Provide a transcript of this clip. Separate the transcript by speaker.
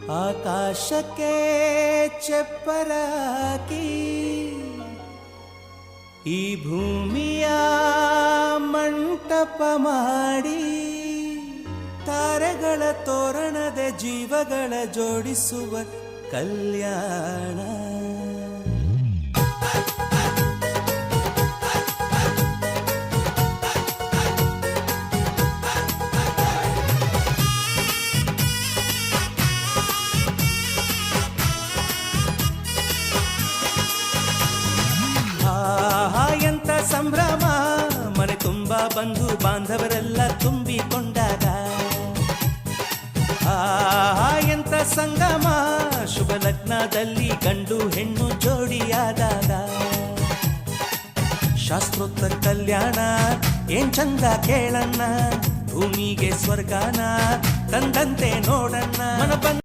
Speaker 1: ಆಕಾಶಕ್ಕೆ ಚೆಪ್ಪರಾಕಿ ಈ ಭೂಮಿಯ ಮಂಟಪ ಮಾಡಿ ತಾರೆಗಳ ತೋರಣದ ಜೀವಗಳ ಜೋಡಿಸುವ ಕಲ್ಯಾಣ. ಎಂತ ಸಂಭ್ರಮ, ಮನೆ ತುಂಬ ಬಂಧು ಬಾಂಧವರೆಲ್ಲ ತುಂಬಿಕೊಂಡಾಗ. ಎಂತ ಸಂಗಮ, ಶುಭ ಲಗ್ನದಲ್ಲಿ ಗಂಡು ಹೆಣ್ಣು ಜೋಡಿಯಾದಾಗ. ಶಾಸ್ತ್ರೋಕ್ತ ಕಲ್ಯಾಣ ಏನ್ ಚಂದ ಕೇಳಣ್ಣ, ಭೂಮಿಗೆ ಸ್ವರ್ಗಾನ ತಂದಂತೆ ನೋಡಣ್ಣ.